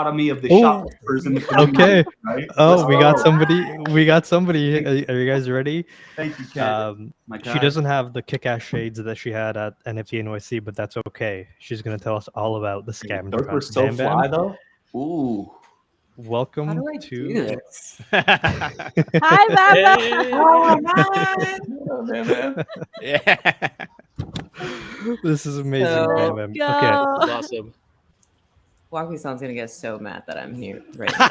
Of the shopkeepers in the community. Okay. Right? Oh, we got somebody. We got somebody. Are you guys ready? Thank you, Ken. My She God. doesn't have the kick-ass shades that she had at NFT NYC, but that's okay. She's gonna tell us all about the scavenger Those were hunt. so Bam fly Bam, though. Ooh. welcome How do I to. do this? Hi, BamBam. Oh, hi. Oh, man. Yeah. This is amazing, So- Bam Bam. Go. Okay. That's awesome. Waku-san's gonna get so mad that I'm here right now.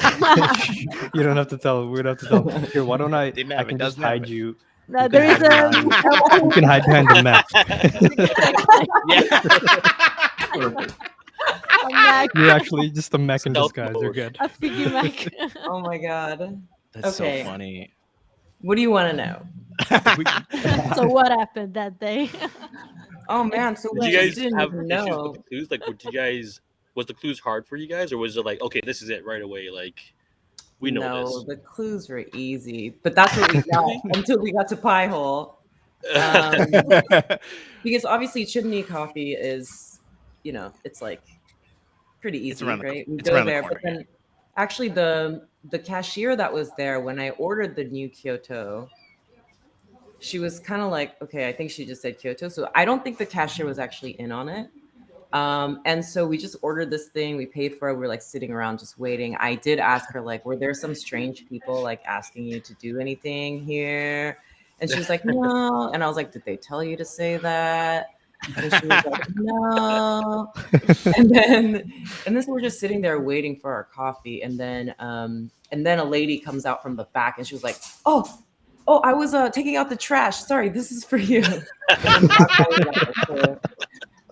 You don't have to tell. We don't have to tell. Here, why don't I? Didn't I have it, can just doesn't have hide it. you. No, You there is can You can hide behind the map. Perfect. a Mac, You're actually just a mech in Stealth disguise. You're mode. good. a figure Mac. Oh my god. That's Okay. so funny. What do you want to know? So what happened that day? Oh man, so Did we you just guys didn't have even issues know. with the clues? Like, was the clues hard for you guys, or was it like, okay, this is it right away? Like, we know No, this. the clues were easy, but that's what we got until we got to Pie Hole. Because obviously chimney coffee is, it's like pretty easy, around the right? We it's go around the there, corner, but then actually the cashier that was there when I ordered the new Kyoto, she was kind of like, okay, I think she just said Kyoto. So I don't think the cashier was actually in on it. And so we just ordered this thing, we paid for it, we were like sitting around just waiting. I did ask her, like, were there some strange people like asking you to do anything here? And she was like, no. And I was like, did they tell you to say that? And she was like, no. And then so we're just sitting there waiting for our coffee. And then a lady comes out from the back and she was like, oh, I was taking out the trash. Sorry, this is for you.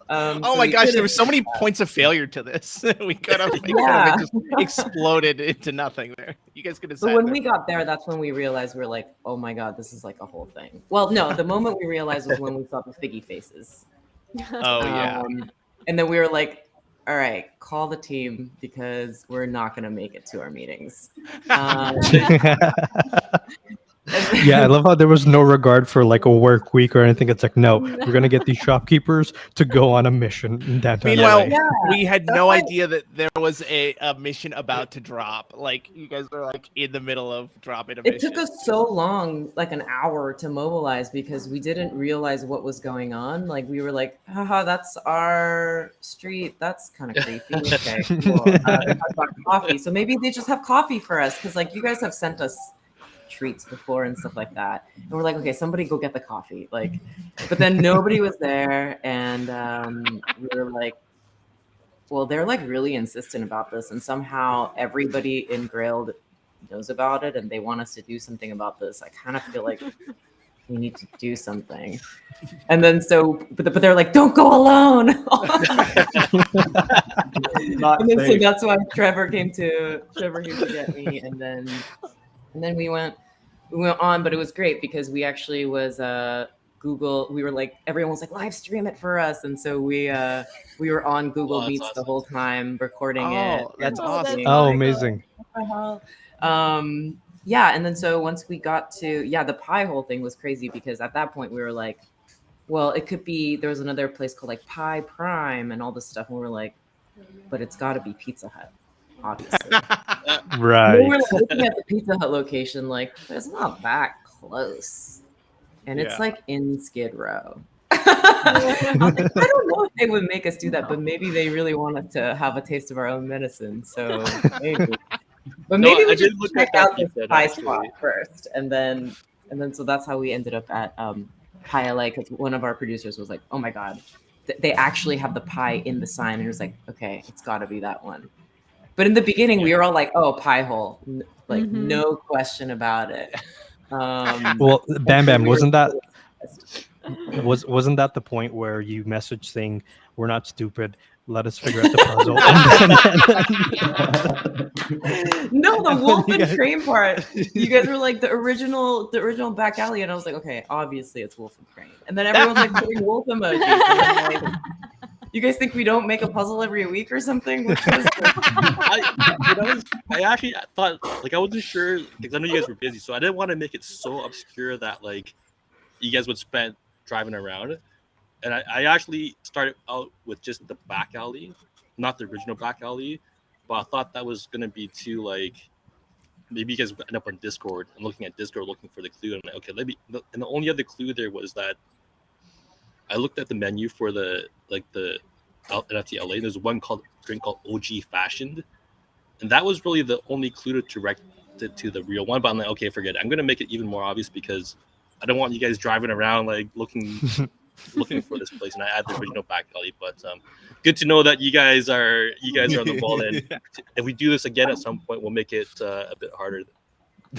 Oh So my we gosh, did there it. were so many points of failure to this. We could have Yeah. it just exploded into nothing there. You guys could have But sat when there. we got there, that's when we realized we're like, oh my god, this is like a whole thing. Well, no, the moment we realized was when we saw the figgy faces. Oh yeah. And then we were like, all right, call the team because we're not going to make it to our meetings. Yeah, I love how there was no regard for like a work week or anything. It's like, no, we're gonna get these shopkeepers to go on a mission in downtown Meanwhile, LA. we had That's no why- idea that there was a mission about to drop. Like, you guys were like in the middle of dropping a It mission. took us so long, like an hour to mobilize because we didn't realize what was going on. Like we were like, haha, that's our street. That's kind of creepy. Okay, cool. They talk about coffee. So maybe they just have coffee for us because like you guys have sent us treats before and stuff like that. And we're like, okay, somebody go get the coffee. Like, but then nobody was there. And we were like, well, they're like really insistent about this. And somehow everybody in Grailed knows about it and they want us to do something about this. I kind of feel like we need to do something. And then but they're like, don't go alone. Not And then, so safe. that's why Trevor came to get me. And then we went on, but it was great because we actually was Google. We were like, everyone was like, live stream it for us. And so we were on Google that's Meets the awesome. whole time recording it. Oh, that's and awesome. being Oh, like, amazing. what the hell? Yeah, and then so once we got to the pie hole thing was crazy because at that point we were like, well, it could be there was another place called like Pie Prime and all this stuff, and we were like, but it's got to be Pizza Hut, obviously. Right. We were like, looking at the Pizza Hut location, like it's not that close, and it's Yeah. like in Skid Row. I was like, I don't know if they would make us do that, but maybe they really wanted to have a taste of our own medicine. So maybe. But No, maybe I we did should look check at that out this pizza, pie actually. spot first, and then so that's how we ended up at Pie LA because one of our producers was like, "Oh my god, they actually have the pie in the sign," and it was like, "Okay, it's got to be that one." But in the beginning, we were all like, "Oh, Pie Hole," like no question about it. Well, Bam Bam, we were wasn't that surprised. wasn't that the point where you messaged saying, "We're not stupid. Let us figure out the puzzle." No, the And then wolf you and guys- crane part. You guys were like the original back alley, and I was like, okay, obviously it's wolf and crane. And then everyone's like putting wolf emojis. And I'm like, you guys think we don't make a puzzle every week or something? What is this? I actually thought, like, I wasn't sure because I know you guys were busy, so I didn't want to make it so obscure that like you guys would spend driving around. And I actually started out with just the back alley, not the original back alley, but I thought that was gonna be too like maybe you guys would end up on Discord and looking at Discord looking for the clue. And I'm like, okay, and the only other clue there was that I looked at the menu for the NFT LA. There's one drink called OG Fashioned, and that was really the only clue to direct it to the real one. But I'm like, okay, forget it. I'm gonna make it even more obvious because I don't want you guys driving around like looking for this place, and I add the original back alley. But good to know that you guys are on the ball. And if we do this again at some point, we'll make it a bit harder.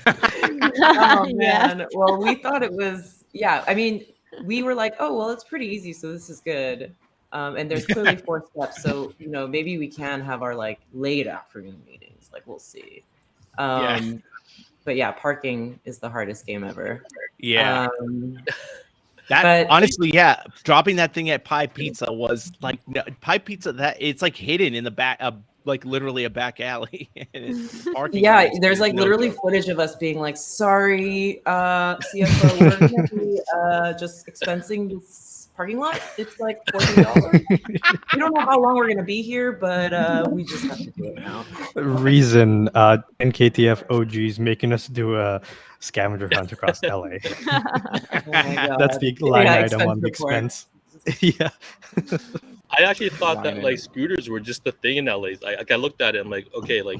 Oh Yeah. man. Well, we thought it was, yeah. I mean, we were like, oh well, it's pretty easy, so this is good. And there's clearly 4 steps, so maybe we can have our like late afternoon meetings. Like we'll see. But yeah, parking is the hardest game ever. Yeah. But- That honestly, yeah, dropping that thing at Pie Pizza was like Pie Pizza. That it's like hidden in the back, like literally a back alley. And it's parking. Yeah, there's like literally footage of us being like, "Sorry, CFO, we're gonna be just expensing this parking lot. It's like $40. We don't know how long we're gonna be here, but we just have to do it now." Reason 10KTF OGs making us do a scavenger hunt across LA. Oh my God. That's the line Yeah, item on the expense report. expense. Yeah. I actually thought that like scooters were just the thing in LA. Like I looked at it and like, okay, like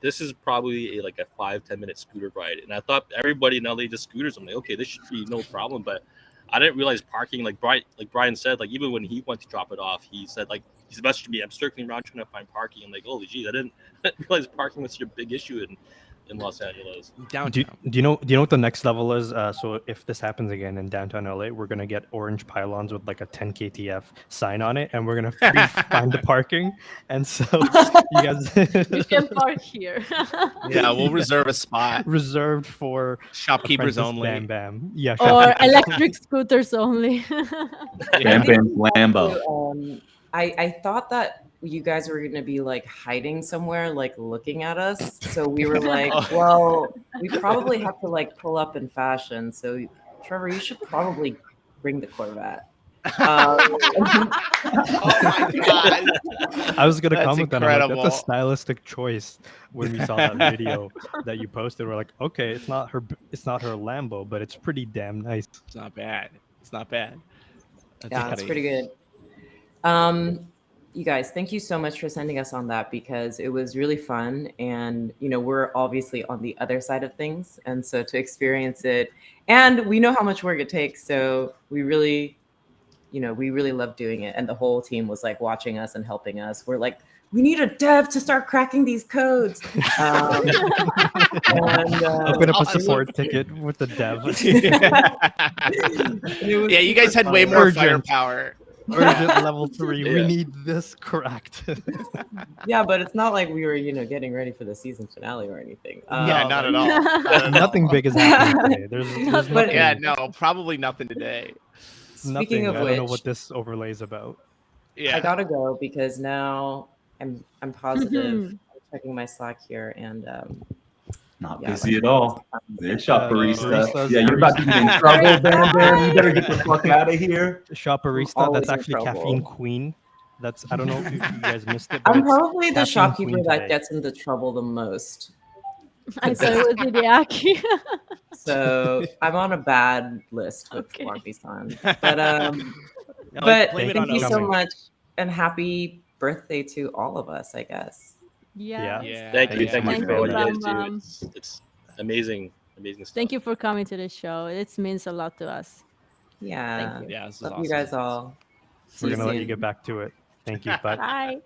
this is probably like a 5-10 minute scooter ride, and I thought everybody in LA just scooters. I'm like, okay, this should be no problem, but I didn't realize parking. Like Brian said, like even when he went to drop it off, he said like he's messaged me, I'm circling around trying to find parking. I'm like, holy geez, I didn't realize parking was such a big issue in Los Angeles. Do you know what the next level is? So if this happens again in downtown LA, we're gonna get orange pylons with like a 10KTF sign on it, and we're gonna find the parking. And so you guys You can park here. Yeah, we'll reserve a spot. reserved for Shopkeepers Apprentice only. BamBam. Yeah, Or shopkeepers. electric scooters only. Bam Bam Lambo. I thought that you guys were going to be like hiding somewhere, like looking at us. So we were like, well, we probably have to like pull up in fashion. So Trevor, you should probably bring the Corvette. Oh my god! I was gonna That's comment on it. Like, incredible. that's a stylistic choice. When we saw that video that you posted, we're like, okay, it's not her Lambo, but it's pretty damn nice. It's not bad. It's not bad. Yeah, it's pretty good. You guys, thank you so much for sending us on that because it was really fun. And, we're obviously on the other side of things. And so to experience it, and we know how much work it takes. So we really love doing it. And the whole team was like watching us and helping us. We're like, we need a dev to start cracking these codes. Open up a support ticket with the dev. Yeah, you guys had way more Urgent. firepower. Urgent level 3. Yeah. We need this cracked. Yeah, but it's not like we were, getting ready for the season finale or anything. Yeah, not at all. Not at all. Nothing big is happening today. There's But- nothing, Yeah, no, probably nothing today. Speaking of I don't know which, what this overlay is about. Yeah. I gotta go because now I'm positive. I'm checking my Slack here and Not Yeah, busy like- at all. There's Shop Barista. Baristas, Yeah, you're about to get in trouble, Bam Bam. You better get the fuck out of here. Shopperista, always that's in actually trouble. Caffeine Queen. That's I don't know if you guys missed it. But I'm it's probably the Caffeine shopkeeper Queen that today. gets into trouble the most. I thought it was Hideaki. So I'm on a bad list with Okay. Wonky-san. But No, but blame it thank on you us. so much and happy birthday to all of us, I guess. Yeah. Yeah. Thank you Thank for all you you, guys do. Bam. It's amazing stuff. Thank you for coming to the show. It means a lot to us. Yeah. Thank Yeah, this is Love awesome. you guys all. See We're you gonna let you soon. get back to it. Thank you. Bye. Bye.